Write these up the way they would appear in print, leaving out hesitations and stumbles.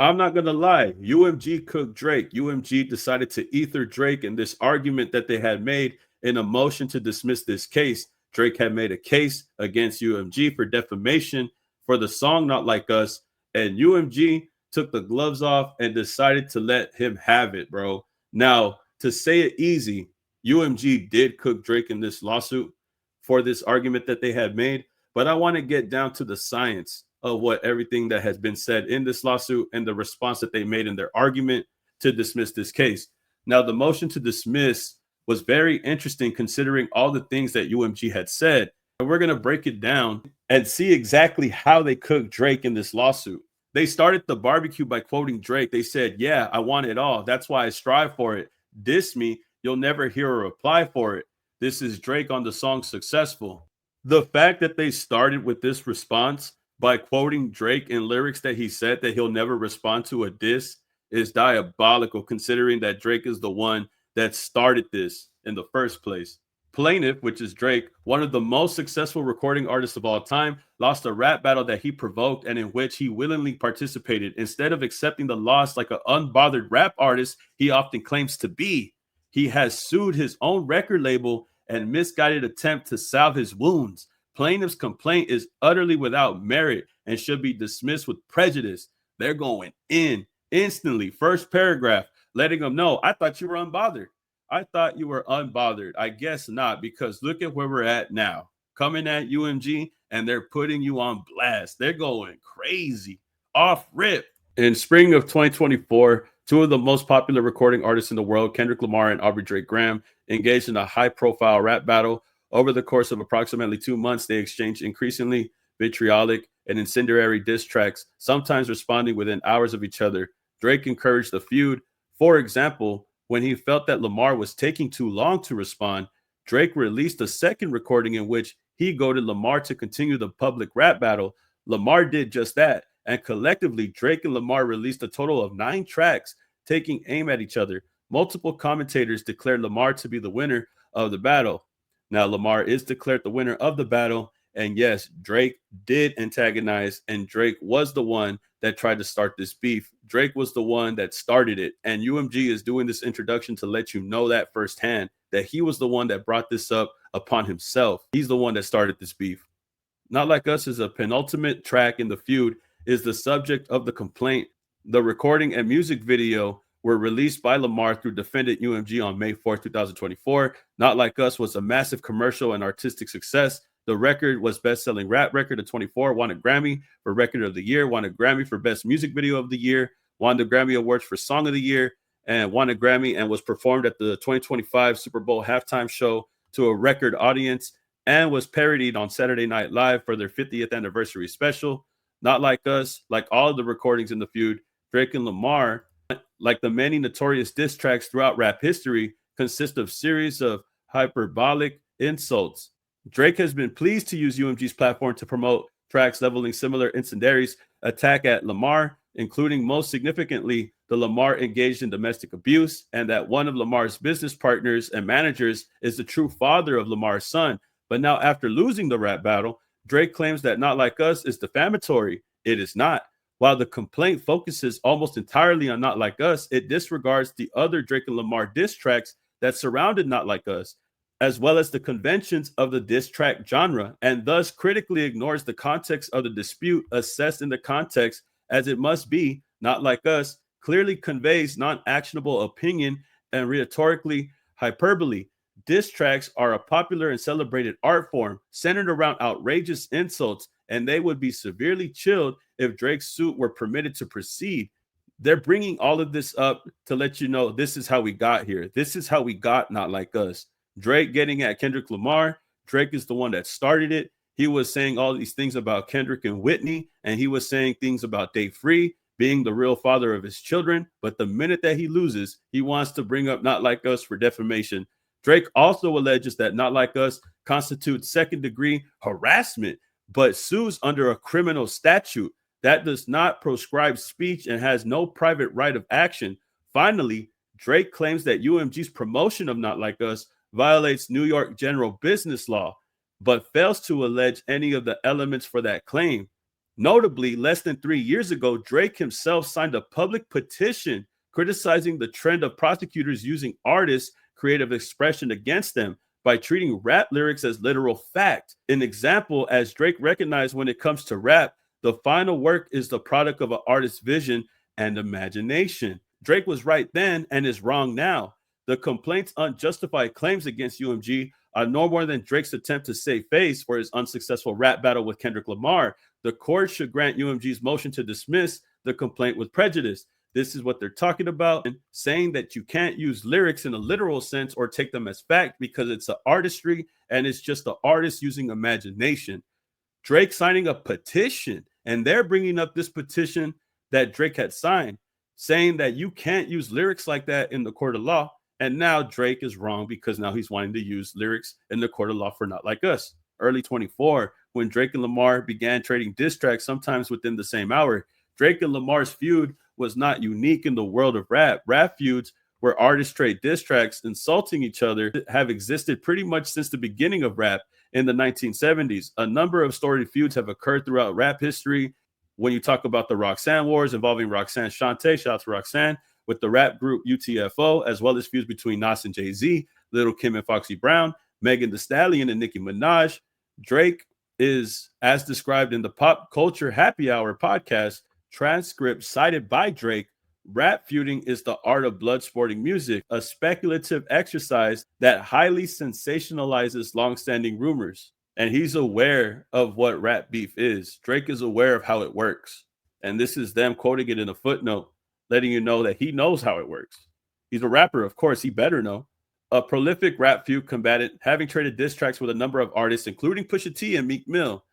I'm not gonna lie. UMG cooked Drake. UMG decided to ether Drake in this argument that they had made in a motion to dismiss this case. Drake had made a case against UMG for defamation for the song Not Like Us, and UMG took the gloves off and decided to let him have it, bro. Now, to say it easy, UMG did cook Drake in this lawsuit for this argument that they had made, but I want to get down to the science of what everything that has been said in this lawsuit and the response that they made in their argument to dismiss this case. Now, the motion to dismiss was very interesting considering all the things that UMG had said. And we're going to break it down and see exactly how they cooked Drake in this lawsuit. They started the barbecue by quoting Drake. They said, "Yeah, I want it all. That's why I strive for it. Diss me, you'll never hear a reply for it. This is Drake on the song Successful." The fact that they started with this response by quoting Drake in lyrics that he said that he'll never respond to a diss is diabolical, considering that Drake is the one that started this in the first place. Plaintiff, which is Drake, one of the most successful recording artists of all time, lost a rap battle that he provoked and in which he willingly participated. Instead of accepting the loss like an unbothered rap artist he often claims to be, he has sued his own record label and misguided attempt to salve his wounds. Plaintiff's complaint is utterly without merit and should be dismissed with prejudice. They're going in instantly. First paragraph, letting them know, I thought you were unbothered. I thought you were unbothered. I guess not, because look at where we're at now. Coming at UMG, and they're putting you on blast. They're going crazy. Off rip. In spring of 2024, two of the most popular recording artists in the world, Kendrick Lamar and Aubrey Drake Graham, engaged in a high-profile rap battle. Over the course of approximately 2 months, they exchanged increasingly vitriolic and incendiary diss tracks, sometimes responding within hours of each other. Drake encouraged the feud. For example, when he felt that Lamar was taking too long to respond, Drake released a second recording in which he goaded Lamar to continue the public rap battle. Lamar did just that, and collectively, Drake and Lamar released a total of 9 tracks, taking aim at each other. Multiple commentators declared Lamar to be the winner of the battle. Now, Lamar is declared the winner of the battle, and yes, Drake did antagonize, and Drake was the one that tried to start this beef. Drake was the one that started it, and UMG is doing this introduction to let you know that firsthand, that he was the one that brought this up upon himself. He's the one that started this beef. Not Like Us is a penultimate track in the feud, is the subject of the complaint. The recording and music video were released by Lamar through defendant UMG on May 4th, 2024. Not Like Us was a massive commercial and artistic success. The record was best-selling rap record of 24, won a Grammy for Record of the Year, won a Grammy for Best Music Video of the Year, won the Grammy Awards for Song of the Year, and won a Grammy, and was performed at the 2025 Super Bowl halftime show to a record audience, and was parodied on Saturday Night Live for their 50th anniversary special. Not Like Us, like all of the recordings in the feud, Drake and Lamar, like the many notorious diss tracks throughout rap history, consist of series of hyperbolic insults. Drake has been pleased to use UMG's platform to promote tracks leveling similar incendiaries attack at Lamar, including most significantly the Lamar engaged in domestic abuse, and that one of Lamar's business partners and managers is the true father of Lamar's son. But now, after losing the rap battle, Drake claims that Not Like Us is defamatory. It is not. While the complaint focuses almost entirely on Not Like Us, it disregards the other Drake and Lamar diss tracks that surrounded Not Like Us, as well as the conventions of the diss track genre, and thus critically ignores the context of the dispute assessed in the context as it must be. Not Like Us clearly conveys non-actionable opinion and rhetorically hyperbole. Diss tracks are a popular and celebrated art form centered around outrageous insults, and they would be severely chilled if Drake's suit were permitted to proceed. They're bringing all of this up to let you know this is how we got here. This is how we got Not Like Us. Drake getting at Kendrick Lamar. Drake is the one that started it. He was saying all these things about Kendrick and Whitney, and he was saying things about Dave Free being the real father of his children. But the minute that he loses, he wants to bring up Not Like Us for defamation. Drake also alleges that Not Like Us constitutes second-degree harassment, but sues under a criminal statute that does not proscribe speech and has no private right of action. Finally, Drake claims that UMG's promotion of Not Like Us violates New York general business law, but fails to allege any of the elements for that claim. Notably, less than 3 years ago, Drake himself signed a public petition criticizing the trend of prosecutors using artists' creative expression against them by treating rap lyrics as literal fact. An example, as Drake recognized, when it comes to rap, the final work is the product of an artist's vision and imagination. Drake was right then and is wrong now. The complaint's unjustified claims against UMG are no more than Drake's attempt to save face for his unsuccessful rap battle with Kendrick Lamar. The court should grant UMG's motion to dismiss the complaint with prejudice. This is what they're talking about, and saying that you can't use lyrics in a literal sense or take them as fact because it's an artistry and it's just the artist using imagination. Drake signing a petition, and they're bringing up this petition that Drake had signed, saying that you can't use lyrics like that in the court of law. And now Drake is wrong because now he's wanting to use lyrics in the court of law for Not Like Us. Early 24, when Drake and Lamar began trading diss tracks sometimes within the same hour. Drake and Lamar's feud was not unique in the world of rap. Rap feuds where artists trade diss tracks insulting each other have existed pretty much since the beginning of rap in the 1970s. A number of storied feuds have occurred throughout rap history. When you talk about the Roxanne Wars involving Roxanne Shante, shout out to Roxanne, with the rap group UTFO, as well as feuds between Nas and Jay-Z, Lil' Kim and Foxy Brown, Megan Thee Stallion and Nicki Minaj. Drake is, as described in the Pop Culture Happy Hour podcast transcript cited by Drake, rap feuding is the art of blood sporting music, a speculative exercise that highly sensationalizes long-standing rumors. And he's aware of what rap beef is. Drake is aware of how it works. And this is them quoting it in a footnote, letting you know that he knows how it works. He's a rapper, of course, he better know. A prolific rap feud combatant, having traded diss tracks with a number of artists, including Pusha T and Meek Mill.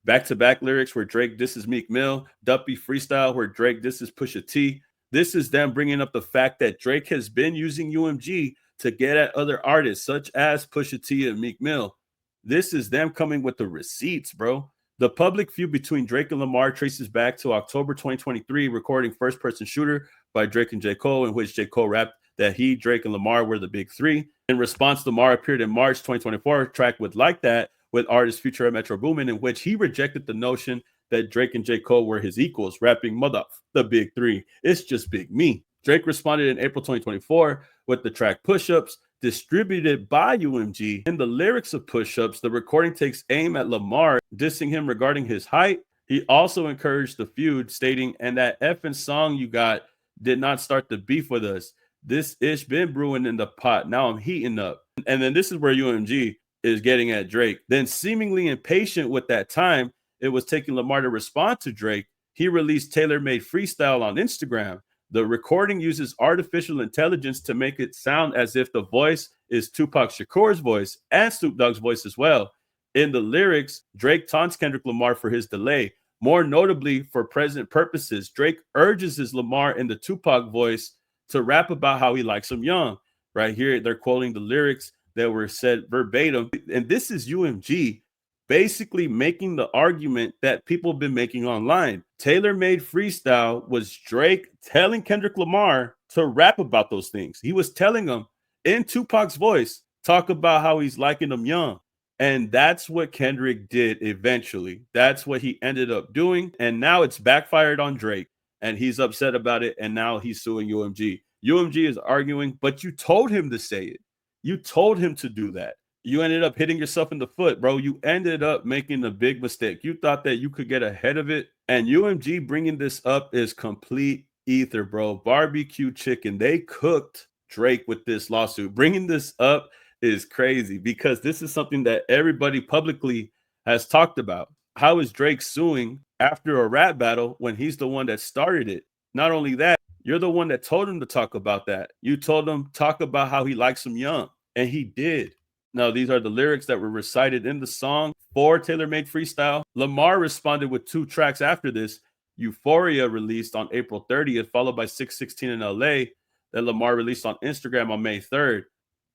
Back-to-back lyrics where Drake disses Meek Mill, Duppy freestyle where Drake disses Pusha T. This is them bringing up the fact that Drake has been using UMG to get at other artists, such as Pusha T and Meek Mill. This is them coming with the receipts, bro. The public feud between Drake and Lamar traces back to October 2023, recording First Person Shooter by Drake and J. Cole, in which J. Cole rapped that he, Drake, and Lamar were the big three. In response, Lamar appeared in March 2024, track with Like That, with artist Future and Metro Boomin, in which he rejected the notion that Drake and J. Cole were his equals, rapping mother, the big three. It's just big me. Drake responded in April 2024 with the track Push-Ups, distributed by UMG. In the lyrics of Push-Ups, the recording takes aim at Lamar, dissing him regarding his height. He also encouraged the feud, stating, "And that effing song you got did not start the beef with us. This ish been brewing in the pot. Now I'm heating up." And then this is where UMG is getting at Drake. Then, seemingly impatient with that time it was taking Lamar to respond to Drake, he released tailor-made freestyle on Instagram. The recording uses artificial intelligence to make it sound as if the voice is Tupac Shakur's voice and Snoop Dogg's voice as well. In the lyrics, Drake taunts Kendrick Lamar for his delay. More notably, for present purposes, Drake urges his Lamar in the Tupac voice to rap about how he likes him young. Right here, they're quoting the lyrics that were said verbatim. And this is UMG basically making the argument that people have been making online. Tailor-made freestyle was Drake telling Kendrick Lamar to rap about those things. He was telling him in Tupac's voice, talk about how he's liking him young. And that's what Kendrick did eventually. That's what he ended up doing. And now it's backfired on Drake. And he's upset about it. And now he's suing UMG. UMG is arguing, but you told him to say it. You told him to do that. You ended up hitting yourself in the foot, bro. You ended up making a big mistake. You thought that you could get ahead of it. And UMG bringing this up is complete ether, bro. Barbecue chicken. They cooked Drake with this lawsuit. Bringing this up is crazy because this is something that everybody publicly has talked about. How is Drake suing after a rap battle when he's the one that started it? Not only that, you're the one that told him to talk about that. You told him talk about how he likes him young, and he did. Now, these are the lyrics that were recited in the song for Tailor-Made Freestyle. Lamar responded with 2 tracks after this. Euphoria released on April 30th, followed by 616 in LA, that Lamar released on Instagram on May 3rd.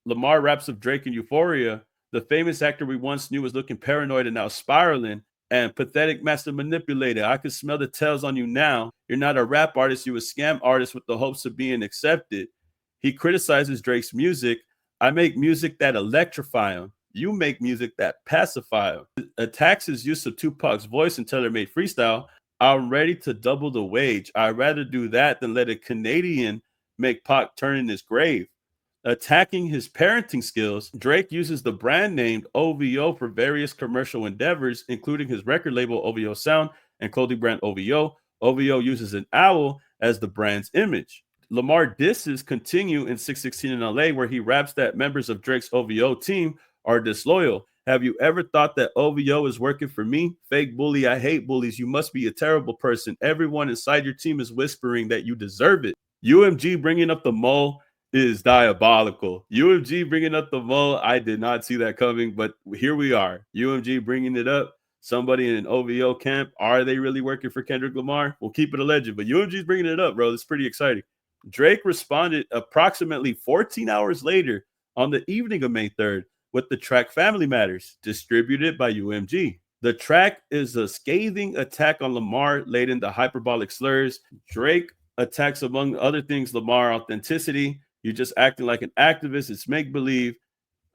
Lamar raps of Drake and Euphoria. The famous actor we once knew was looking paranoid and now spiraling, and pathetic master manipulator. I can smell the tells on you now. You're not a rap artist, you a scam artist with the hopes of being accepted. He criticizes Drake's music. I make music that electrify him. You make music that pacify him. Attacks his use of Tupac's voice in Tailor-Made Freestyle. I'm ready to double the wage. I'd rather do that than let a Canadian make Pac turn in his grave. Attacking his parenting skills, Drake uses the brand name OVO for various commercial endeavors, including his record label OVO Sound and clothing brand OVO. OVO uses an owl as the brand's image. Lamar disses continue in 616 in LA, where he raps that members of Drake's OVO team are disloyal. Have you ever thought that OVO is working for me? Fake bully, I hate bullies. You must be a terrible person. Everyone inside your team is whispering that you deserve it. UMG bringing up the mole is diabolical. UMG bringing up the mole, I did not see that coming, but here we are. UMG bringing it up. Somebody in an OVO camp, are they really working for Kendrick Lamar? We'll keep it a legend, but UMG's bringing it up, bro. It's pretty exciting. Drake responded approximately 14 hours later on the evening of May 3rd with the track Family Matters, distributed by UMG. The track is a scathing attack on Lamar laden to hyperbolic slurs. Drake attacks, among other things, Lamar authenticity. You're just acting like an activist. It's make-believe.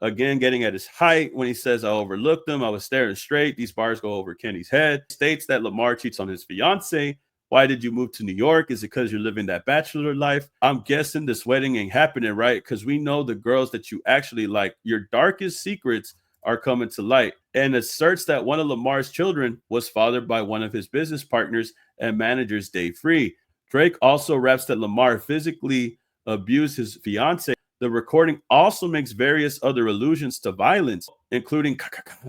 Again, getting at his height when he says, I overlooked him. I was staring straight. These bars go over Kenny's head. States that Lamar cheats on his fiance. Why did you move to New York? Is it because you're living that bachelor life? I'm guessing this wedding ain't happening, right? Because we know the girls that you actually like. Your darkest secrets are coming to light. And asserts that one of Lamar's children was fathered by one of his business partners and managers, Dave Free. Drake also raps that Lamar physically abused his fiance. The recording also makes various other allusions to violence, including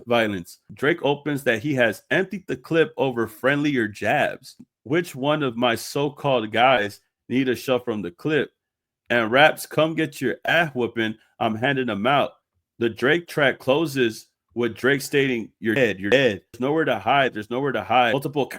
violence. Drake opens that he has emptied the clip over friendlier jabs. Which one of my so-called guys need a shove from the clip? And raps, come get your ass whooping. I'm handing them out. The Drake track closes with Drake stating, you're dead, you're dead. There's nowhere to hide. There's nowhere to hide. Multiple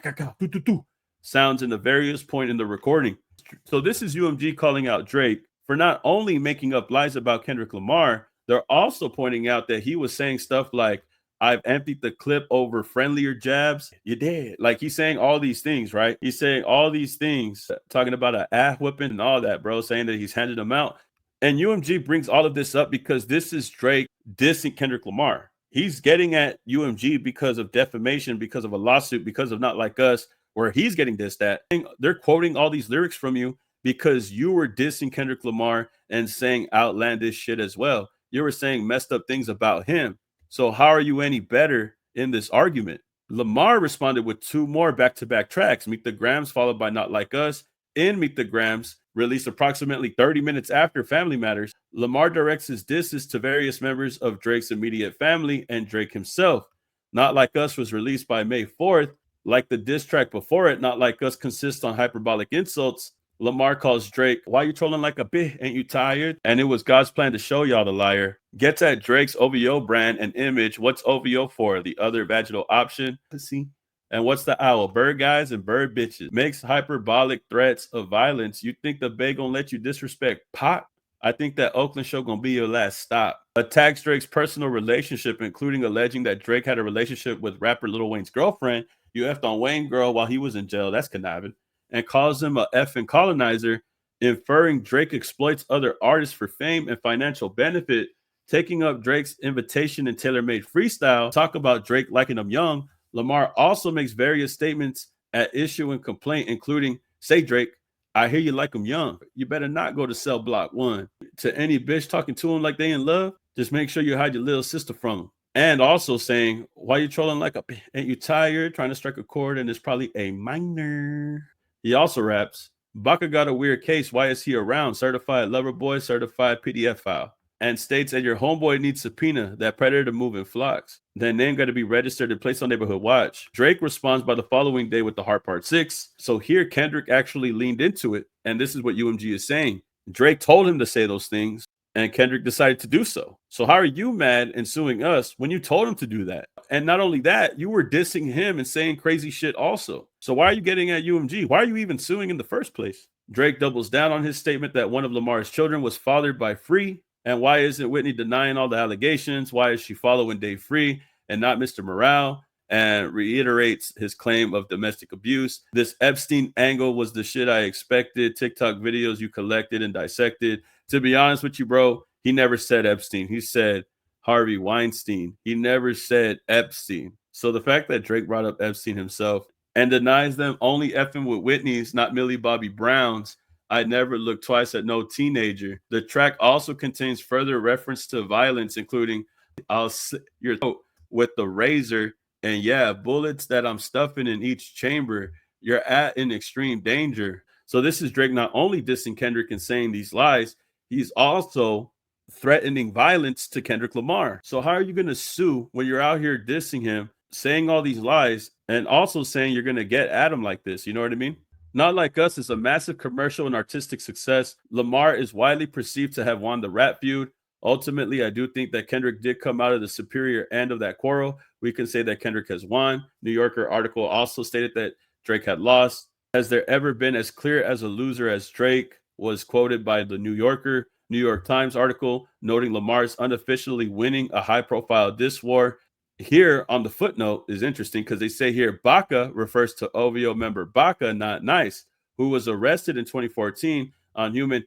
sounds in the various point in the recording. So this is UMG calling out Drake for not only making up lies about Kendrick Lamar, they're also pointing out that he was saying stuff like, I've emptied the clip over friendlier jabs. You did. Like, he's saying all these things, right? He's saying all these things, talking about an ass whipping and all that, bro, saying that he's handed them out. And UMG brings all of this up because this is Drake dissing Kendrick Lamar. He's getting at UMG because of defamation, because of a lawsuit, because of Not Like Us, where he's getting dissed at. They're quoting all these lyrics from you because you were dissing Kendrick Lamar and saying outlandish shit as well. You were saying messed up things about him. So how are you any better in this argument? Lamar responded with two more back-to-back tracks, Meet the Grams, followed by Not Like Us. In Meet the Grams, released approximately 30 minutes after Family Matters, Lamar directs his disses to various members of Drake's immediate family and Drake himself. Not Like Us was released by May 4th. Like the diss track before it, Not Like Us consists on hyperbolic insults. Lamar calls Drake, why you trolling like a bitch? Ain't you tired? And it was God's plan to show y'all the liar. Gets at Drake's OVO brand and image. What's OVO for? The other vaginal option? Pussy. And what's the owl? Bird guys and bird bitches. Makes hyperbolic threats of violence. You think the Bay gonna let you disrespect Pac? I think that Oakland show gonna be your last stop. Attacks Drake's personal relationship, including alleging that Drake had a relationship with rapper Lil Wayne's girlfriend. You effed on Wayne girl while he was in jail. That's conniving. And calls him a effing colonizer, inferring Drake exploits other artists for fame and financial benefit. Taking up Drake's invitation and tailor-made freestyle, talk about Drake liking him young. Lamar also makes various statements at issue and complaint, including, say Drake, I hear you like him young. You better not go to cell block 1. To any bitch talking to him like they in love, just make sure you hide your little sister from him. And also saying, why you trolling like a, ain't you tired? Trying to strike a chord and it's probably a minor. He also raps, Baca got a weird case. Why is he around? Certified lover boy, certified PDF file. And states that your homeboy needs subpoena, that predator to move in flocks. That name got to be registered and placed on Neighborhood Watch. Drake responds by the following day with the Heart Part 6. So here Kendrick actually leaned into it. And this is what UMG is saying. Drake told him to say those things and Kendrick decided to do so. So how are you mad and suing us when you told him to do that? And not only that, you were dissing him and saying crazy shit also. So why are you getting at UMG? Why are you even suing in the first place? Drake doubles down on his statement that one of Lamar's children was fathered by Free. And why isn't Whitney denying all the allegations? Why is she following Dave Free and not Mr. Morale? And reiterates his claim of domestic abuse. This Epstein angle was the shit I expected. TikTok videos you collected and dissected. To be honest with you, bro, he never said Epstein. He said Harvey Weinstein. He never said Epstein. So the fact that Drake brought up Epstein himself and denies them only effing with Whitney's, not Millie Bobby Brown's. I never look twice at no teenager. The track also contains further reference to violence, including I'll slit your throat with the razor, and yeah, bullets that I'm stuffing in each chamber. You're at in extreme danger. So this is Drake not only dissing Kendrick and saying these lies, he's also threatening violence to Kendrick Lamar. So how are you going to sue when you're out here dissing him, saying all these lies, and also saying you're going to get at him like this? You know what I mean? Not Like Us is a massive commercial and artistic success. Lamar is widely perceived to have won the rap feud. Ultimately, I do think that Kendrick did come out of the superior end of that quarrel. We can say that Kendrick has won. New Yorker article also stated that Drake had lost. Has there ever been as clear as a loser as Drake? Was quoted by the New Yorker. New York Times article noting Lamar's unofficially winning a high-profile diss war. Here on the footnote is interesting because they say here Baca refers to OVO member Baca, not Nice, who was arrested in 2014 on human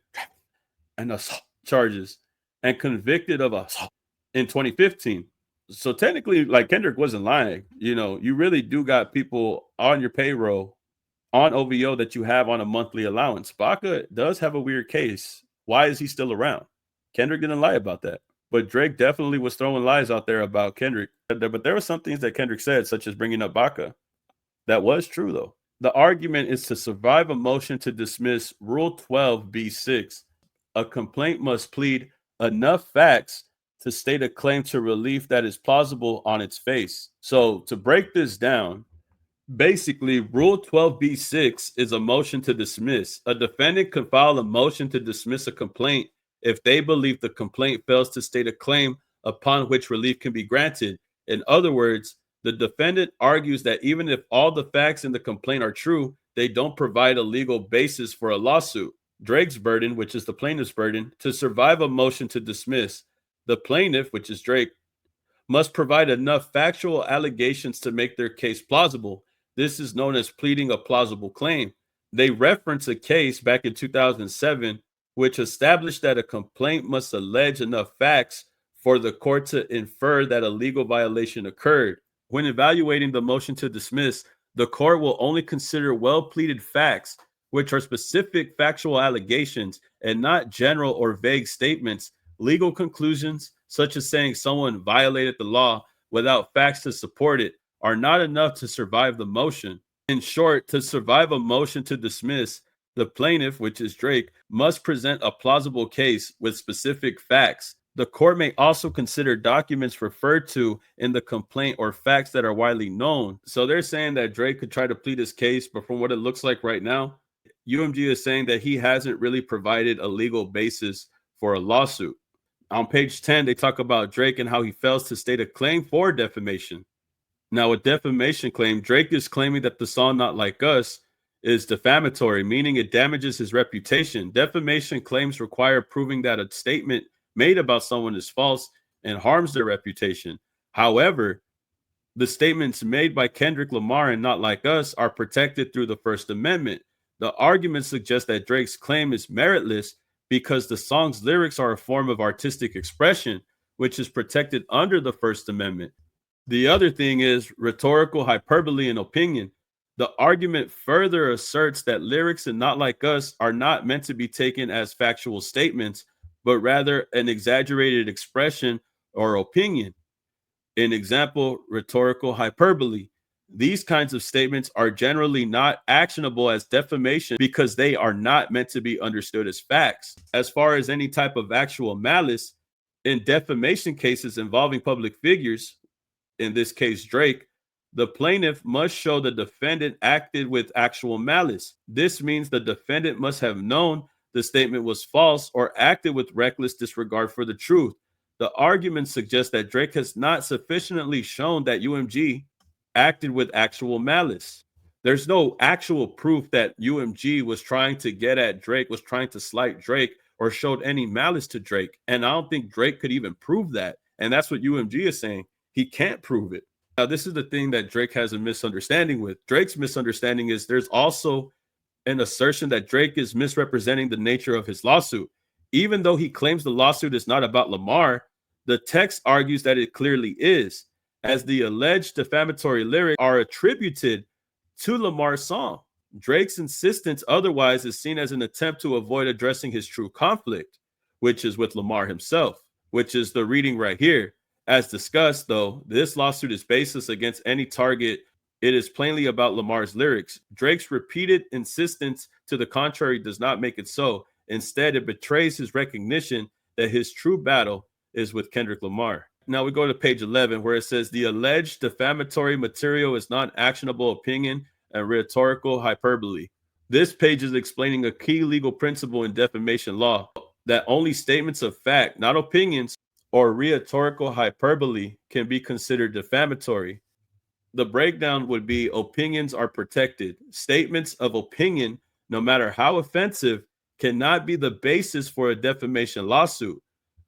and assault charges and convicted of assault in 2015. So technically, like, Kendrick wasn't lying. You know, you really do got people on your payroll on OVO that you have on a monthly allowance. Baca does have a weird case. Why is he still around? Kendrick didn't lie about that. But Drake definitely was throwing lies out there about Kendrick. But there were some things that Kendrick said, such as bringing up Baca. That was true, though. The argument is to survive a motion to dismiss Rule 12b6. A complaint must plead enough facts to state a claim to relief that is plausible on its face. So to break this down, basically, Rule 12b6 is a motion to dismiss. A defendant can file a motion to dismiss a complaint if they believe the complaint fails to state a claim upon which relief can be granted. In other words, the defendant argues that even if all the facts in the complaint are true, they don't provide a legal basis for a lawsuit. Drake's burden, which is the plaintiff's burden, to survive a motion to dismiss. The plaintiff, which is Drake, must provide enough factual allegations to make their case plausible. This is known as pleading a plausible claim. They reference a case back in 2007 which established that a complaint must allege enough facts for the court to infer that a legal violation occurred. When evaluating the motion to dismiss, the court will only consider well-pleaded facts, which are specific factual allegations and not general or vague statements. Legal conclusions, such as saying someone violated the law without facts to support it, are not enough to survive the motion. In short, to survive a motion to dismiss, the plaintiff, which is Drake, must present a plausible case with specific facts. The court may also consider documents referred to in the complaint or facts that are widely known. So they're saying that Drake could try to plead his case, but from what it looks like right now, UMG is saying that he hasn't really provided a legal basis for a lawsuit. On page 10, they talk about Drake and how he fails to state a claim for defamation. Now, a defamation claim, Drake is claiming that the song Not Like Us is defamatory, meaning it damages his reputation. Defamation claims require proving that a statement made about someone is false and harms their reputation. However, the statements made by Kendrick Lamar and Not Like Us are protected through the First Amendment. The argument suggests that Drake's claim is meritless because the song's lyrics are a form of artistic expression, which is protected under the First Amendment. The other thing is rhetorical hyperbole and opinion. The argument further asserts that lyrics in Not Like Us are not meant to be taken as factual statements, but rather an exaggerated expression or opinion. An example, rhetorical hyperbole. These kinds of statements are generally not actionable as defamation because they are not meant to be understood as facts. As far as any type of actual malice, in defamation cases involving public figures, in this case Drake, the plaintiff must show the defendant acted with actual malice. This means the defendant must have known the statement was false or acted with reckless disregard for the truth. The argument suggests that Drake has not sufficiently shown that UMG acted with actual malice. There's no actual proof that UMG was trying to get at Drake, was trying to slight Drake, or showed any malice to Drake. And I don't think Drake could even prove that. And that's what UMG is saying. He can't prove it. Now, this is the thing that Drake has a misunderstanding with. Drake's misunderstanding is there's also an assertion that Drake is misrepresenting the nature of his lawsuit. Even though he claims the lawsuit is not about Lamar, the text argues that it clearly is, as the alleged defamatory lyrics are attributed to Lamar's song. Drake's insistence otherwise is seen as an attempt to avoid addressing his true conflict, which is with Lamar himself, which is the reading right here. As discussed, though, this lawsuit is baseless against any target. It is plainly about Lamar's lyrics. Drake's repeated insistence to the contrary does not make it so. Instead, it betrays his recognition that his true battle is with Kendrick Lamar. Now we go to page 11, where it says the alleged defamatory material is non-actionable opinion and rhetorical hyperbole. This page is explaining a key legal principle in defamation law, that only statements of fact, not opinions, or rhetorical hyperbole can be considered defamatory. The breakdown would be opinions are protected. Statements of opinion, no matter how offensive, cannot be the basis for a defamation lawsuit.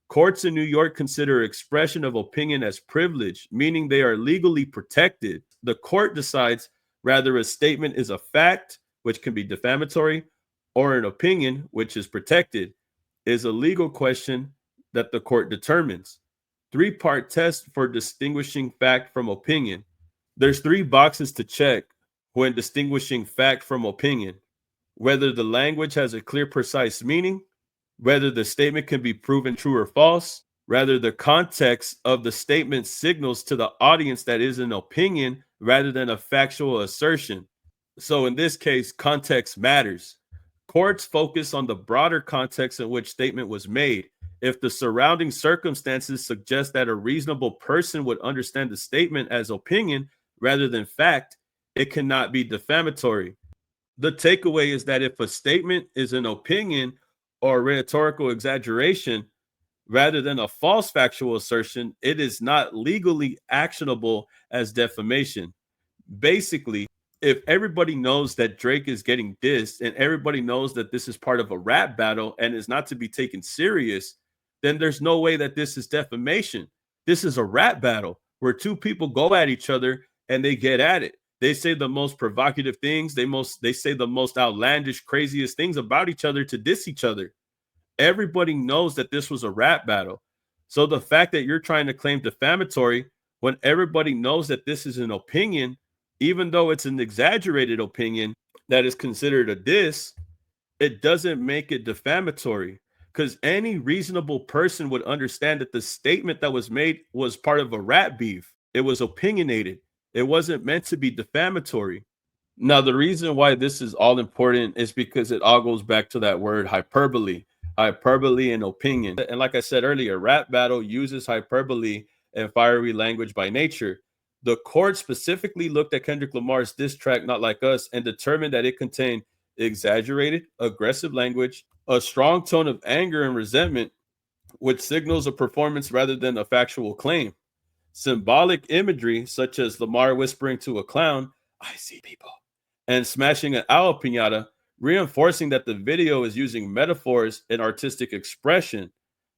Courts in New York consider expression of opinion as privilege, meaning they are legally protected. The court decides whether a statement is a fact, which can be defamatory, or an opinion, which is protected, is a legal question that the court determines. Three-part test for distinguishing fact from opinion. There's 3 boxes to check when distinguishing fact from opinion: whether the language has a clear, precise meaning, whether the statement can be proven true or false, whether the context of the statement signals to the audience that is an opinion rather than a factual assertion. So in this case, context matters. Courts focus on the broader context in which statement was made. If the surrounding circumstances suggest that a reasonable person would understand the statement as opinion rather than fact, it cannot be defamatory. The takeaway is that if a statement is an opinion or rhetorical exaggeration rather than a false factual assertion, it is not legally actionable as defamation. Basically, if everybody knows that Drake is getting dissed and everybody knows that this is part of a rap battle and is not to be taken serious, then there's no way that this is defamation. This is a rap battle where 2 people go at each other and they get at it. They say the most provocative things. They say the most outlandish, craziest things about each other to diss each other. Everybody knows that this was a rap battle. So the fact that you're trying to claim defamatory when everybody knows that this is an opinion, even though it's an exaggerated opinion that is considered a diss, it doesn't make it defamatory, because any reasonable person would understand that the statement that was made was part of a rap beef. It was opinionated. It wasn't meant to be defamatory. Now, the reason why this is all important is because it all goes back to that word hyperbole and opinion. And like I said earlier, rap battle uses hyperbole and fiery language by nature. The court specifically looked at Kendrick Lamar's diss track, Not Like Us, and determined that it contained exaggerated, aggressive language, a strong tone of anger and resentment, which signals a performance rather than a factual claim. Symbolic imagery, such as Lamar whispering to a clown, "I see people," and smashing an owl piñata, reinforcing that the video is using metaphors and artistic expression,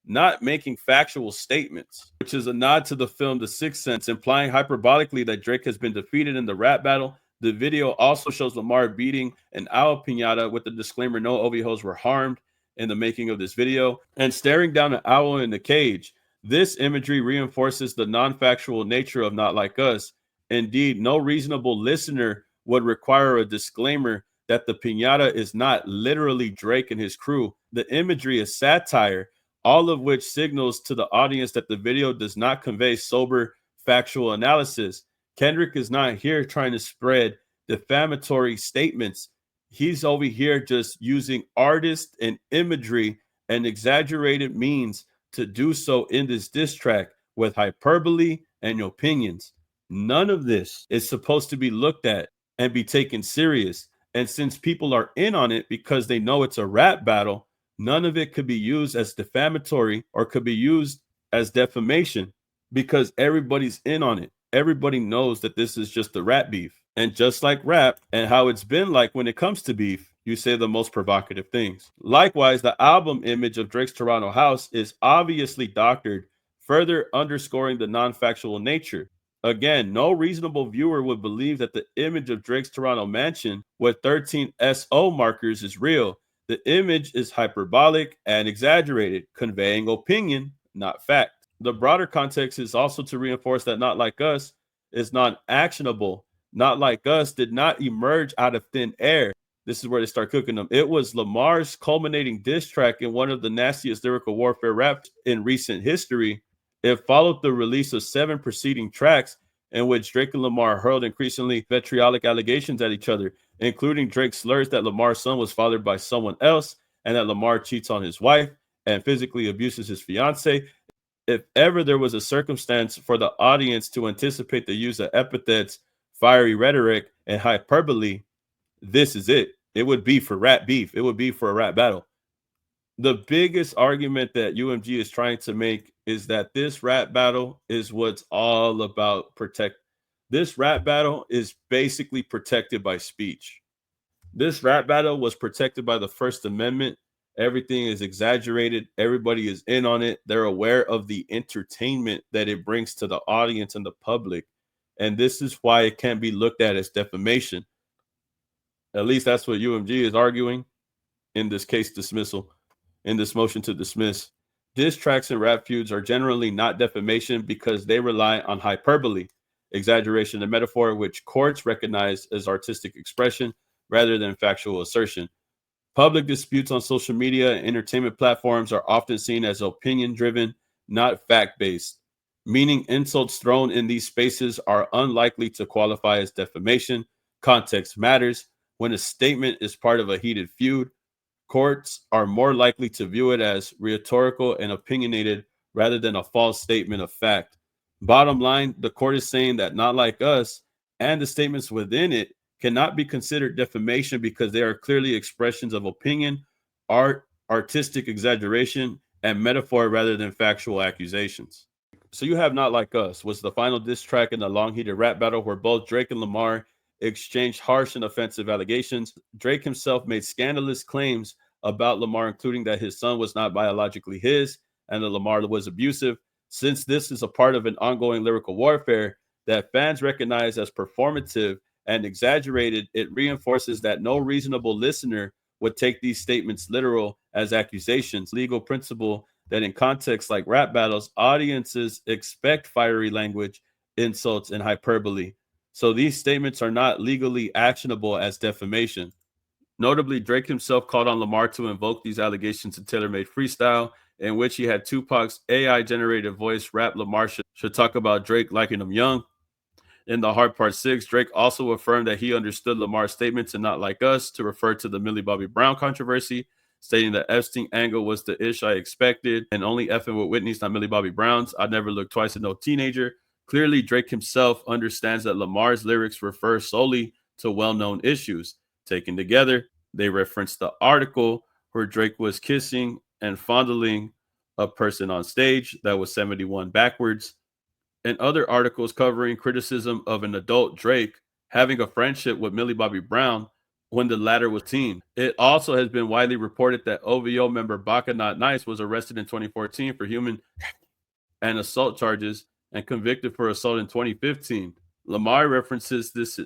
not making factual statements, which is a nod to the film The Sixth Sense, implying hyperbolically that Drake has been defeated in the rap battle. The video also shows Lamar beating an owl piñata with the disclaimer no OVHOs were harmed in the making of this video, and staring down an owl in the cage. This imagery reinforces the non-factual nature of Not Like Us. Indeed, no reasonable listener would require a disclaimer that the piñata is not literally Drake and his crew. The imagery is satire, all of which signals to the audience that the video does not convey sober, factual analysis. Kendrick is not here trying to spread defamatory statements. He's over here just using artist and imagery and exaggerated means to do so in this diss track with hyperbole and opinions. None of this is supposed to be looked at and be taken serious. And since people are in on it because they know it's a rap battle, none of it could be used as defamatory or could be used as defamation because everybody's in on it. Everybody knows that this is just a rap beef. And just like rap and how it's been like when it comes to beef, you say the most provocative things. Likewise, the album image of Drake's Toronto house is obviously doctored, further underscoring the non-factual nature. Again, no reasonable viewer would believe that the image of Drake's Toronto mansion with 13 SO markers is real. The image is hyperbolic and exaggerated, conveying opinion, not fact. The broader context is also to reinforce that Not Like Us is non-actionable. Not Like Us did not emerge out of thin air. This is where they start cooking them. It was Lamar's culminating diss track in one of the nastiest lyrical warfare raps in recent history. It followed the release of 7 preceding tracks in which Drake and Lamar hurled increasingly vitriolic allegations at each other, including Drake's slurs that Lamar's son was fathered by someone else and that Lamar cheats on his wife and physically abuses his fiance. If ever there was a circumstance for the audience to anticipate the use of epithets, fiery rhetoric, and hyperbole, this is it. It would be for rap beef. It would be for a rap battle. The biggest argument that UMG is trying to make is that this rap battle is what's all about protect. This rap battle is basically protected by speech. This rap battle was protected by the First Amendment. Everything is exaggerated. Everybody is in on it. They're aware of the entertainment that it brings to the audience and the public. And this is why it can't be looked at as defamation. At least that's what UMG is arguing in this case dismissal, in this motion to dismiss. Diss tracks and rap feuds are generally not defamation because they rely on hyperbole, exaggeration and metaphor, which courts recognize as artistic expression rather than factual assertion. Public disputes on social media and entertainment platforms are often seen as opinion-driven, not fact-based, meaning insults thrown in these spaces are unlikely to qualify as defamation. Context matters. When a statement is part of a heated feud, courts are more likely to view it as rhetorical and opinionated rather than a false statement of fact. Bottom line, the court is saying that Not Like Us and the statements within it cannot be considered defamation because they are clearly expressions of opinion, art, artistic exaggeration, and metaphor rather than factual accusations. So you have Not Like Us was the final diss track in a long heated rap battle where both Drake and Lamar exchanged harsh and offensive allegations. Drake himself made scandalous claims about Lamar, including that his son was not biologically his and that Lamar was abusive. Since this is a part of an ongoing lyrical warfare that fans recognize as performative and exaggerated, it reinforces that no reasonable listener would take these statements literal as accusations. Legal principle that in contexts like rap battles, audiences expect fiery language, insults, and hyperbole. So these statements are not legally actionable as defamation. Notably, Drake himself called on Lamar to invoke these allegations in tailor-made freestyle, in which he had Tupac's AI-generated voice rap Lamar should talk about Drake liking him young. In the Hard Part 6, Drake also affirmed that he understood Lamar's statements and Not Like Us to refer to the Millie Bobby Brown controversy, stating that Epstein angle was the ish I expected and only effing with Whitney's, not Millie Bobby Brown's. I'd never look twice at no teenager. Clearly, Drake himself understands that Lamar's lyrics refer solely to well-known issues. Taken together, they reference the article where Drake was kissing and fondling a person on stage that was 71 backwards, and other articles covering criticism of an adult Drake having a friendship with Millie Bobby Brown when the latter was teen. It also has been widely reported that OVO member Baka Not Nice was arrested in 2014 for human and assault charges and convicted for assault in 2015. Lamar referenced this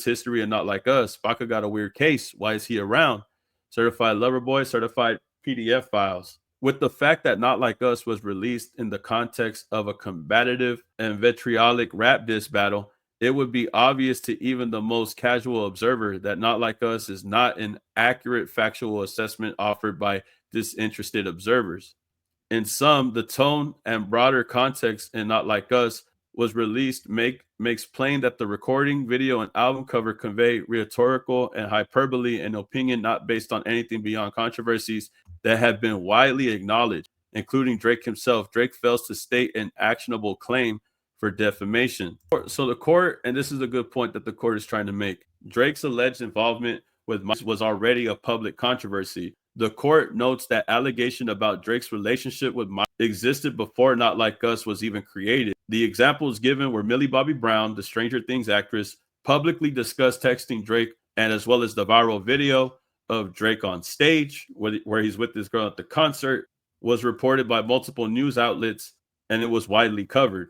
history and Not Like Us. Baka got a weird case. Why is he around? Certified lover boy, certified PDF files. With the fact that Not Like Us was released in the context of a combative and vitriolic rap diss battle, it would be obvious to even the most casual observer that Not Like Us is not an accurate factual assessment offered by disinterested observers. In sum, the tone and broader context in Not Like Us was released makes plain that the recording, video, and album cover convey rhetorical and hyperbole and opinion not based on anything beyond controversies that have been widely acknowledged, including Drake himself. Drake fails to state an actionable claim for defamation. So the court, and this is a good point that the court is trying to make, Drake's alleged involvement with Malice was already a public controversy. The court notes that allegation about Drake's relationship with Malice existed before Not Like Us was even created. The examples given were Millie Bobby Brown, the Stranger Things actress, publicly discussed texting Drake, and as well as the viral video of Drake on stage where he's with this girl at the concert was reported by multiple news outlets, and it was widely covered.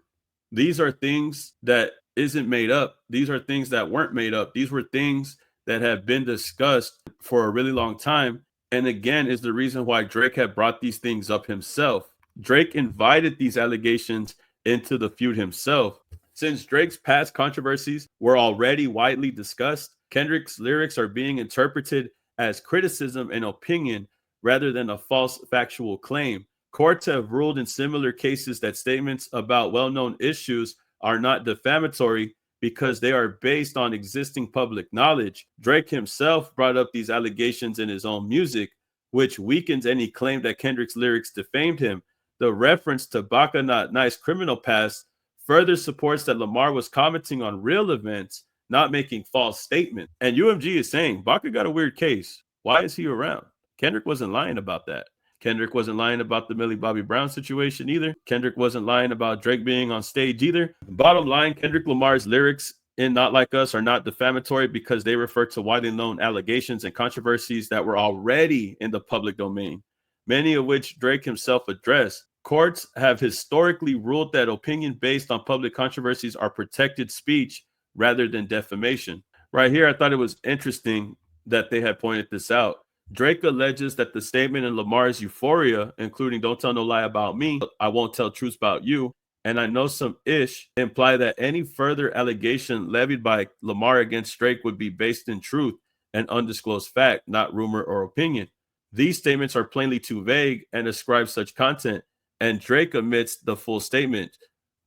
These are things that isn't made up. These are things that weren't made up. These were things that have been discussed for a really long time. And again, is the reason why Drake had brought these things up himself. Drake invited these allegations into the feud himself. Since Drake's past controversies were already widely discussed, Kendrick's lyrics are being interpreted as criticism and opinion rather than a false factual claim. Courts have ruled in similar cases that statements about well known issues are not defamatory because they are based on existing public knowledge. Drake himself brought up these allegations in his own music, which weakens any claim that Kendrick's lyrics defamed him. The reference to Baka Not Nice criminal past further supports that Lamar was commenting on real events, not making false statements. And UMG is saying Baka got a weird case. Why is he around? Kendrick wasn't lying about that. Kendrick wasn't lying about the Millie Bobby Brown situation either. Kendrick wasn't lying about Drake being on stage either. Bottom line, Kendrick Lamar's lyrics in Not Like Us are not defamatory because they refer to widely known allegations and controversies that were already in the public domain, many of which Drake himself addressed. Courts have historically ruled that opinion based on public controversies are protected speech rather than defamation. Right here, I thought it was interesting that they had pointed this out. Drake alleges that the statement in Lamar's Euphoria, including "Don't tell no lie about me, I won't tell truths about you," and "I know some ish," imply that any further allegation levied by Lamar against Drake would be based in truth and undisclosed fact, not rumor or opinion. These statements are plainly too vague and ascribe such content, and Drake omits the full statement,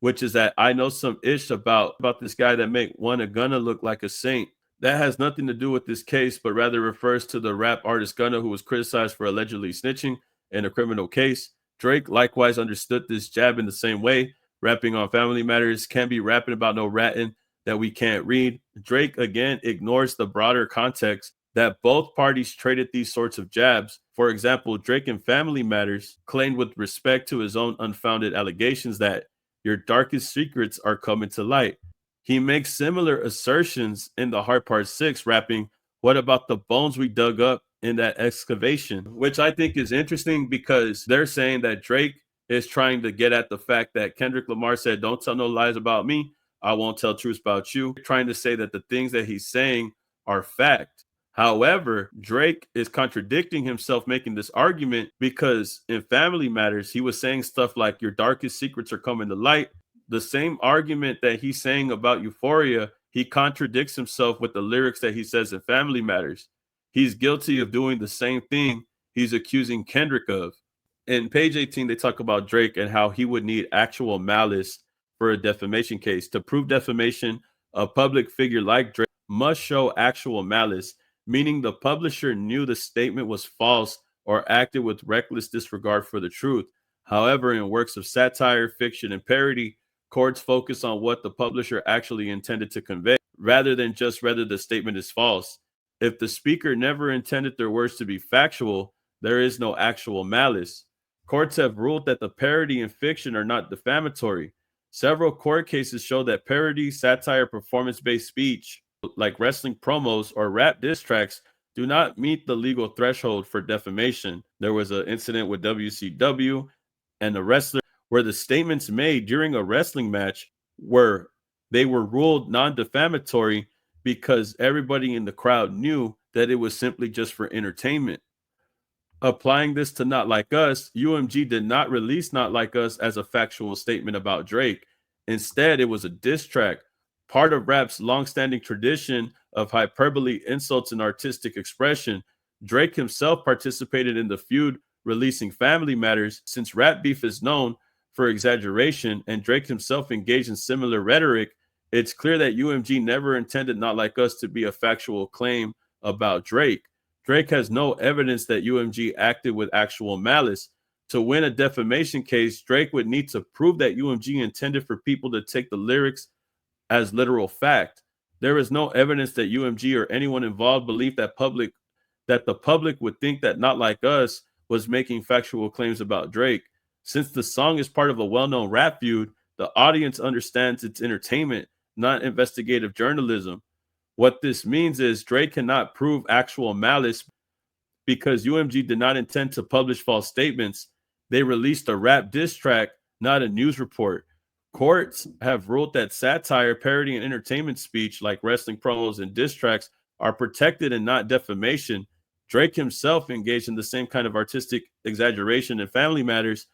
which is that "I know some ish about this guy that make one a Gunna look like a saint." That has nothing to do with this case, but rather refers to the rap artist Gunna, who was criticized for allegedly snitching in a criminal case. Drake likewise understood this jab in the same way. Rapping on family matters can be rapping about no ratting that we can't read. Drake again ignores the broader context that both parties traded these sorts of jabs. For example, Drake in Family Matters claimed with respect to his own unfounded allegations that "your darkest secrets are coming to light." He makes similar assertions in the Heart Part 6, rapping, "What about the bones we dug up in that excavation?" Which I think is interesting because they're saying that Drake is trying to get at the fact that Kendrick Lamar said, "Don't tell no lies about me, I won't tell truths about you," trying to say that the things that he's saying are fact. However, Drake is contradicting himself making this argument because in Family Matters, he was saying stuff like "your darkest secrets are coming to light." The same argument that he's saying about Euphoria, he contradicts himself with the lyrics that he says in Family Matters. He's guilty of doing the same thing he's accusing Kendrick of. In page 18, they talk about Drake and how he would need actual malice for a defamation case. To prove defamation, a public figure like Drake must show actual malice, meaning the publisher knew the statement was false or acted with reckless disregard for the truth. However, in works of satire, fiction, and parody, courts focus on what the publisher actually intended to convey, rather than just whether the statement is false. If the speaker never intended their words to be factual, there is no actual malice. Courts have ruled that the parody and fiction are not defamatory. Several court cases show that parody, satire, performance-based speech, like wrestling promos or rap diss tracks, do not meet the legal threshold for defamation. There was an incident with WCW and the wrestler where the statements made during a wrestling match were ruled non-defamatory because everybody in the crowd knew that it was simply just for entertainment. Applying this to Not Like Us, UMG did not release Not Like Us as a factual statement about Drake. Instead, it was a diss track, part of rap's long-standing tradition of hyperbole, insults, and artistic expression. Drake himself participated in the feud, releasing Family Matters. Since rap beef is known for exaggeration, and Drake himself engaged in similar rhetoric, it's clear that UMG never intended Not Like Us to be a factual claim about Drake. Drake has no evidence that UMG acted with actual malice. To win a defamation case, Drake would need to prove that UMG intended for people to take the lyrics as literal fact. There is no evidence that UMG or anyone involved believed that the public would think that Not Like Us was making factual claims about Drake. Since the song is part of a well-known rap feud, the audience understands it's entertainment, not investigative journalism. What this means is Drake cannot prove actual malice because UMG did not intend to publish false statements. They released a rap diss track, not a news report. Courts have ruled that satire, parody, and entertainment speech, like wrestling promos and diss tracks, are protected and not defamation. Drake himself engaged in the same kind of artistic exaggeration in Family Matters,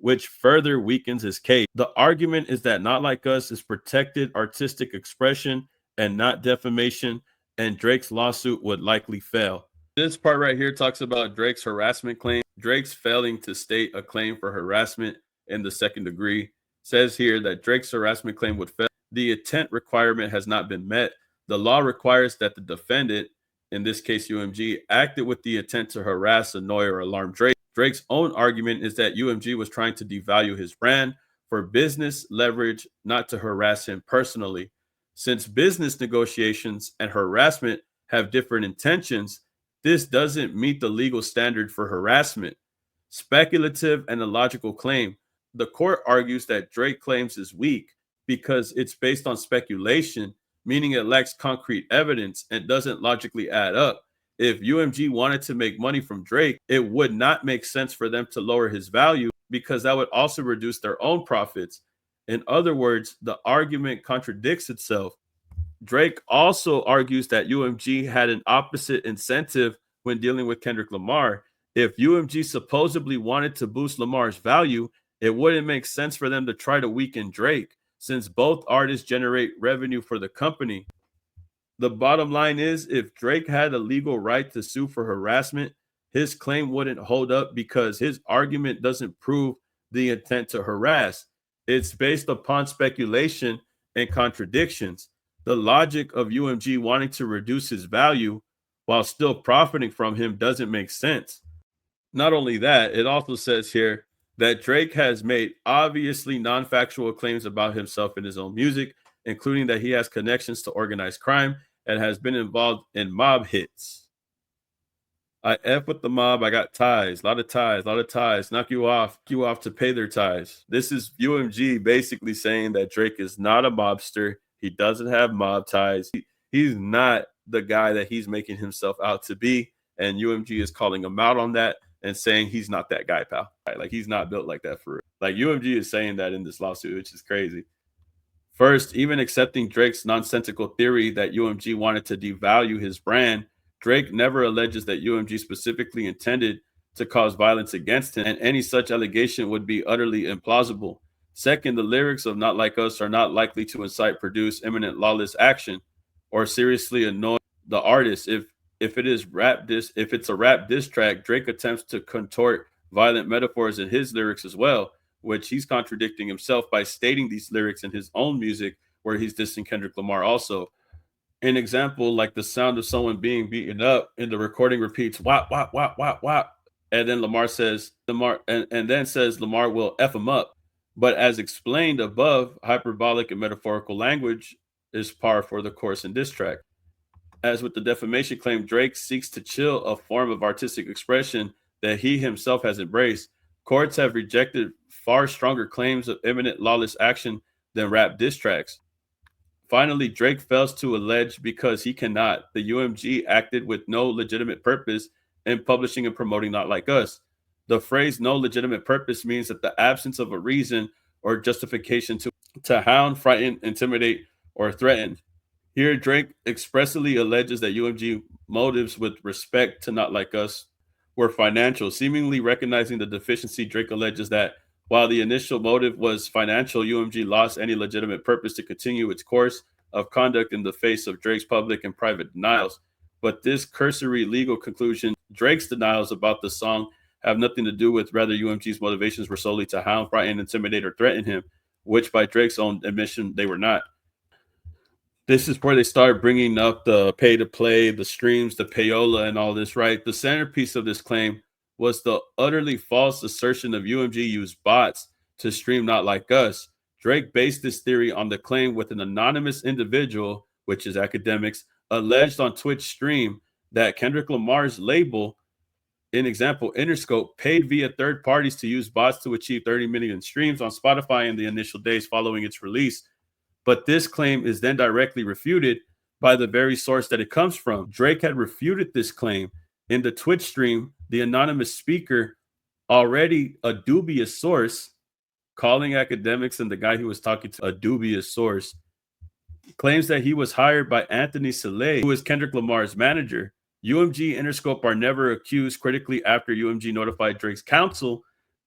which further weakens his case. The argument is that Not Like Us is protected artistic expression and not defamation, and Drake's lawsuit would likely fail. This part right here talks about Drake's harassment claim. Drake's failing to state a claim for harassment in the second degree says here that Drake's harassment claim would fail. The intent requirement has not been met. The law requires that the defendant, in this case UMG, acted with the intent to harass, annoy, or alarm Drake. Drake's own argument is that UMG was trying to devalue his brand for business leverage, not to harass him personally. Since business negotiations and harassment have different intentions, this doesn't meet the legal standard for harassment. Speculative and illogical claim. The court argues that Drake claims is weak because it's based on speculation, meaning it lacks concrete evidence and doesn't logically add up. If UMG wanted to make money from Drake, it would not make sense for them to lower his value because that would also reduce their own profits. In other words, the argument contradicts itself. Drake also argues that UMG had an opposite incentive when dealing with Kendrick Lamar. If UMG supposedly wanted to boost Lamar's value, it wouldn't make sense for them to try to weaken Drake, since both artists generate revenue for the company. The bottom line is, if Drake had a legal right to sue for harassment, his claim wouldn't hold up because his argument doesn't prove the intent to harass. It's based upon speculation and contradictions. The logic of UMG wanting to reduce his value while still profiting from him doesn't make sense. Not only that, it also says here that Drake has made obviously non-factual claims about himself in his own music, including that he has connections to organized crime and has been involved in mob hits. I F with the mob, I got ties, a lot of ties, knock you off to pay their ties. This is UMG basically saying that Drake is not a mobster. He doesn't have mob ties. He's not the guy that he's making himself out to be. And UMG is calling him out on that and saying he's not that guy, pal. Like, he's not built like that for real. Like, UMG is saying that in this lawsuit, which is crazy. First, even accepting Drake's nonsensical theory that UMG wanted to devalue his brand, Drake never alleges that UMG specifically intended to cause violence against him, and any such allegation would be utterly implausible. Second, the lyrics of Not Like Us are not likely to incite, produce imminent lawless action, or seriously annoy the artist. If it's a rap diss track, Drake attempts to contort violent metaphors in his lyrics as well, which he's contradicting himself by stating these lyrics in his own music, where he's dissing Kendrick Lamar also. An example, like the sound of someone being beaten up, and the recording repeats whop whop whop whop whop, and then Lamar says Lamar will F him up. But as explained above, hyperbolic and metaphorical language is par for the course in diss track. As with the defamation claim, Drake seeks to chill a form of artistic expression that he himself has embraced. Courts have rejected far stronger claims of imminent lawless action than rap diss tracks. Finally, Drake fails to allege because he cannot. The UMG acted with no legitimate purpose in publishing and promoting Not Like Us. The phrase no legitimate purpose means that the absence of a reason or justification to hound, frighten, intimidate, or threaten. Here, Drake expressly alleges that UMG motives with respect to Not Like Us were financial. Seemingly recognizing the deficiency, Drake alleges that while the initial motive was financial, UMG lost any legitimate purpose to continue its course of conduct in the face of Drake's public and private denials. But this cursory legal conclusion, Drake's denials about the song have nothing to do with rather UMG's motivations were solely to hound, frighten, intimidate, or threaten him, which by Drake's own admission, they were not. This is where they start bringing up the pay to play, the streams, the payola, and all this, right? The centerpiece of this claim was the utterly false assertion of UMG used bots to stream Not Like Us. Drake based this theory on the claim with an anonymous individual, which is academics, alleged on Twitch stream that Kendrick Lamar's label, in example, Interscope, paid via third parties to use bots to achieve 30 million streams on Spotify in the initial days following its release. But this claim is then directly refuted by the very source that it comes from. Drake had refuted this claim in the Twitch stream. The anonymous speaker, already a dubious source, calling academics and the guy who was talking to a dubious source, claims that he was hired by Anthony Saleh, who is Kendrick Lamar's manager. UMG Interscope are never accused critically after UMG notified Drake's counsel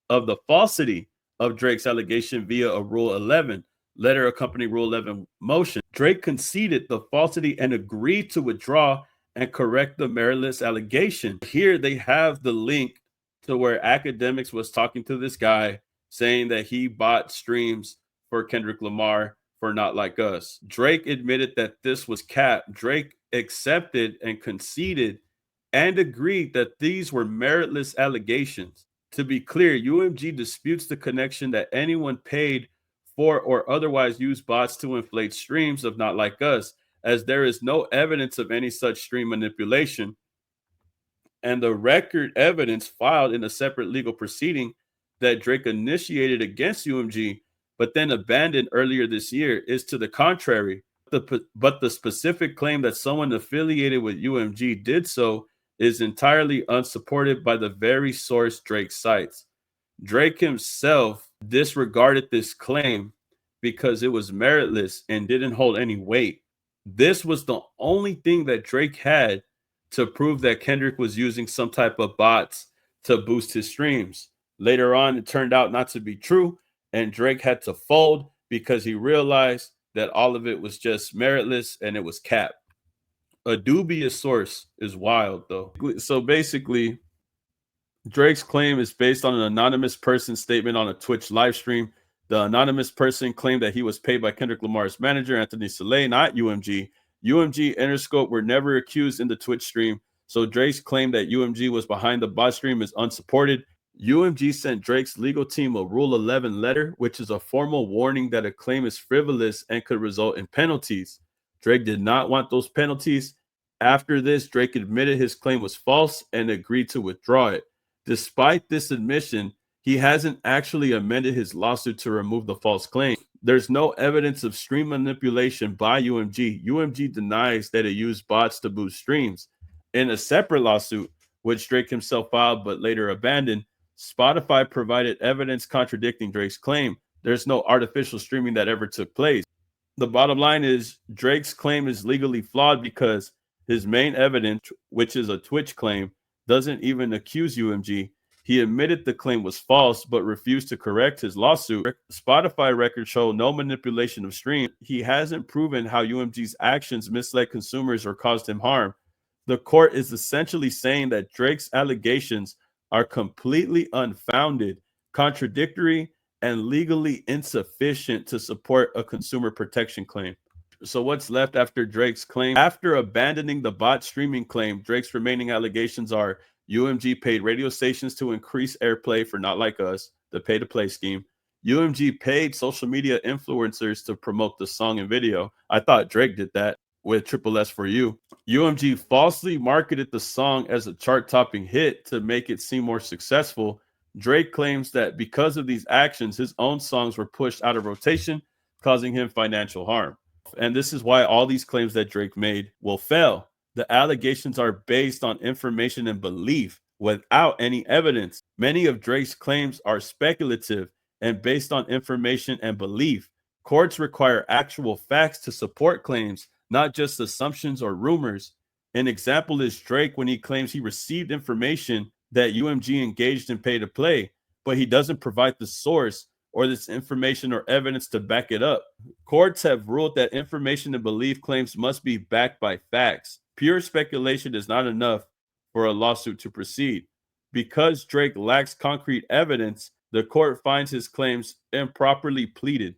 of the falsity of Drake's allegation via a Rule 11 letter accompanying Rule 11 motion. Drake conceded the falsity and agreed to withdraw and correct the meritless allegation. Here they have the link to where Academics was talking to this guy saying that he bought streams for Kendrick Lamar for Not Like Us. Drake admitted that this was cap. Drake accepted and conceded and agreed that these were meritless allegations. To be clear, UMG disputes the connection that anyone paid for or otherwise used bots to inflate streams of Not Like Us, as there is no evidence of any such stream manipulation. And the record evidence filed in a separate legal proceeding that Drake initiated against UMG, but then abandoned earlier this year, is to the contrary. But the specific claim that someone affiliated with UMG did so is entirely unsupported by the very source Drake cites. Drake himself disregarded this claim because it was meritless and didn't hold any weight. This was the only thing that Drake had to prove that Kendrick was using some type of bots to boost his streams. Later on, it turned out not to be true, and Drake had to fold because he realized that all of it was just meritless and it was cap. A dubious source is wild, though. So basically, Drake's claim is based on an anonymous person's statement on a Twitch live stream. The anonymous person claimed that he was paid by Kendrick Lamar's manager, Anthony Saleh, not UMG. UMG and Interscope were never accused in the Twitch stream, so Drake's claim that UMG was behind the bot stream is unsupported. UMG sent Drake's legal team a Rule 11 letter, which is a formal warning that a claim is frivolous and could result in penalties. Drake did not want those penalties. After this, Drake admitted his claim was false and agreed to withdraw it. Despite this admission, he hasn't actually amended his lawsuit to remove the false claim. There's no evidence of stream manipulation by UMG. UMG denies that it used bots to boost streams. In a separate lawsuit, which Drake himself filed but later abandoned, Spotify provided evidence contradicting Drake's claim. There's no artificial streaming that ever took place. The bottom line is Drake's claim is legally flawed because his main evidence, which is a Twitch claim, doesn't even accuse UMG. He admitted the claim was false, but refused to correct his lawsuit. Spotify records show no manipulation of stream. He hasn't proven how UMG's actions misled consumers or caused him harm. The court is essentially saying that Drake's allegations are completely unfounded, contradictory, and legally insufficient to support a consumer protection claim. So what's left after Drake's claim? After abandoning the bot streaming claim, Drake's remaining allegations are UMG paid radio stations to increase airplay for Not Like Us, the pay-to-play scheme. UMG paid social media influencers to promote the song and video. I thought Drake did that with Triple S for You. UMG falsely marketed the song as a chart-topping hit to make it seem more successful. Drake claims that because of these actions, his own songs were pushed out of rotation, causing him financial harm. And this is why all these claims that Drake made will fail. The allegations are based on information and belief without any evidence. Many of Drake's claims are speculative and based on information and belief. Courts require actual facts to support claims, not just assumptions or rumors. An example is Drake when he claims he received information that UMG engaged in pay-to-play, but he doesn't provide the source or this information or evidence to back it up. Courts have ruled that information and belief claims must be backed by facts. Pure speculation is not enough for a lawsuit to proceed. Because Drake lacks concrete evidence, the court finds his claims improperly pleaded.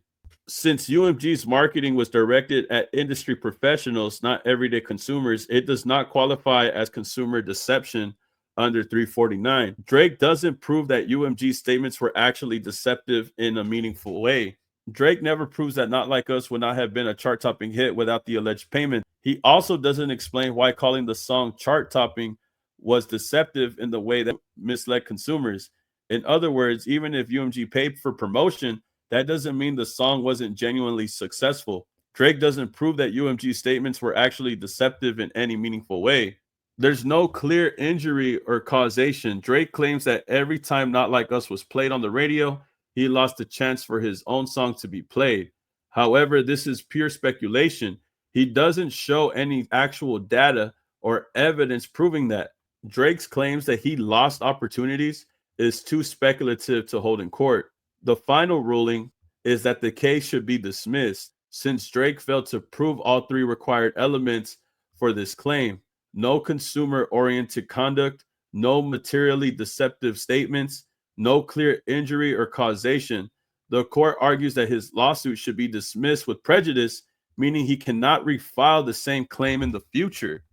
Since UMG's marketing was directed at industry professionals, not everyday consumers, it does not qualify as consumer deception under 349. Drake doesn't prove that UMG's statements were actually deceptive in a meaningful way. Drake never proves that Not Like Us would not have been a chart-topping hit without the alleged payment. He also doesn't explain why calling the song chart-topping was deceptive in the way that misled consumers. In other words, even if UMG paid for promotion, that doesn't mean the song wasn't genuinely successful. Drake doesn't prove that UMG's statements were actually deceptive in any meaningful way. There's no clear injury or causation. Drake claims that every time Not Like Us was played on the radio, he lost the chance for his own song to be played. However, this is pure speculation. He doesn't show any actual data or evidence proving that. Drake's claims that he lost opportunities is too speculative to hold in court. The final ruling is that the case should be dismissed since Drake failed to prove all three required elements for this claim. No consumer-oriented conduct, no materially deceptive statements, no clear injury or causation. The court argues that his lawsuit should be dismissed with prejudice, meaning he cannot refile the same claim in the future.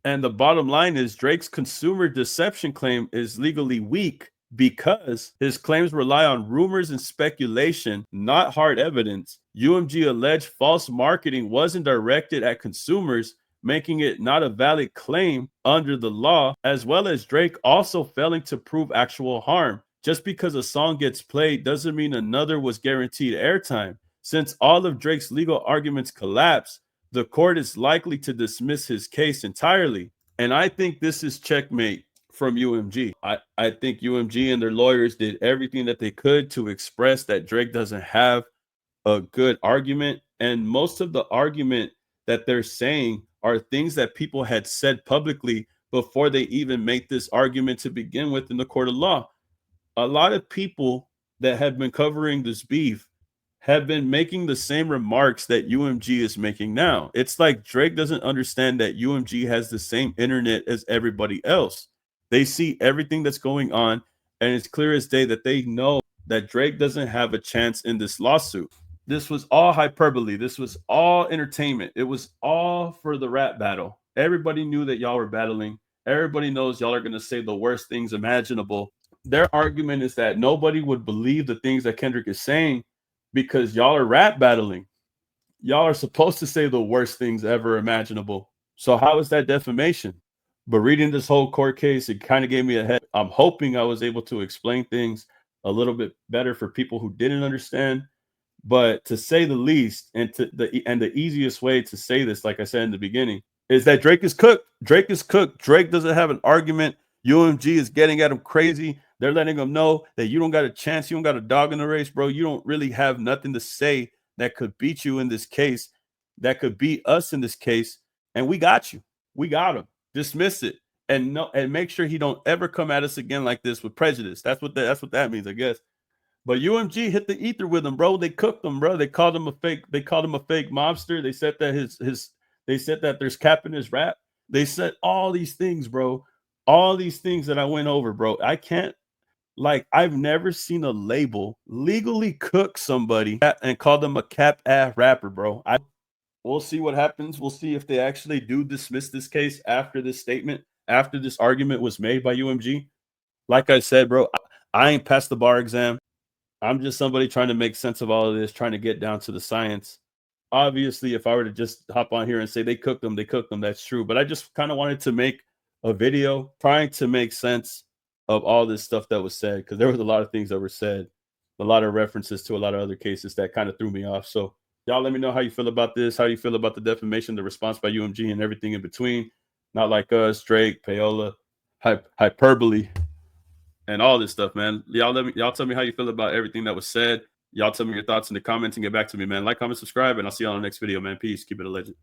And the bottom line is Drake's consumer deception claim is legally weak because his claims rely on rumors and speculation, not hard evidence. UMG alleged false marketing wasn't directed at consumers, making it not a valid claim under the law, as well as Drake also failing to prove actual harm. Just because a song gets played doesn't mean another was guaranteed airtime. Since all of Drake's legal arguments collapse, the court is likely to dismiss his case entirely. And I think this is checkmate from UMG. I think UMG and their lawyers did everything that they could to express that Drake doesn't have a good argument. And most of the argument that they're saying are things that people had said publicly before they even make this argument to begin with in the court of law. A lot of people that have been covering this beef have been making the same remarks that UMG is making now. It's like Drake doesn't understand that UMG has the same internet as everybody else. They see everything that's going on, and it's clear as day that they know that Drake doesn't have a chance in this lawsuit. This was all hyperbole. This was all entertainment. It was all for the rap battle. Everybody knew that y'all were battling. Everybody knows y'all are going to say the worst things imaginable. Their argument is that nobody would believe the things that Kendrick is saying because y'all are rap battling. Y'all are supposed to say the worst things ever imaginable. So how is that defamation? But reading this whole court case, it kind of gave me a head. I'm hoping I was able to explain things a little bit better for people who didn't understand. But to say the least, and the easiest way to say this, like I said in the beginning, is that Drake is cooked. Drake is cooked. Drake doesn't have an argument. UMG is getting at him crazy. They're letting him know that you don't got a chance. You don't got a dog in the race, bro. You don't really have nothing to say that could beat you in this case, that could beat us in this case. And we got you. We got him. Dismiss it. And make sure he don't ever come at us again like this with prejudice. That's what that means, I guess. But UMG hit the ether with him, bro. They cooked him, bro. They called him a fake mobster. They said that they said that there's cap in his rap. They said all these things, bro. All these things that I went over, bro. I've never seen a label legally cook somebody and call them a cap ass rapper, bro. We'll see what happens. We'll see if they actually do dismiss this case after this statement, after this argument was made by UMG. Like I said, bro, I ain't passed the bar exam. I'm just somebody trying to make sense of all of this, trying to get down to the science. Obviously, if I were to just hop on here and say they cooked them, that's true. But I just kind of wanted to make a video trying to make sense of all this stuff that was said, because there was a lot of things that were said, a lot of references to a lot of other cases that kind of threw me off. So y'all let me know how you feel about this, how you feel about the defamation, the response by UMG, and everything in between. Not like us, Drake, Payola, hyperbole, and all this stuff, man. Y'all tell me how you feel about everything that was said. Y'all tell me your thoughts in the comments and get back to me, man. Like, comment, subscribe, and I'll see you on the next video, man. Peace. Keep it a legend.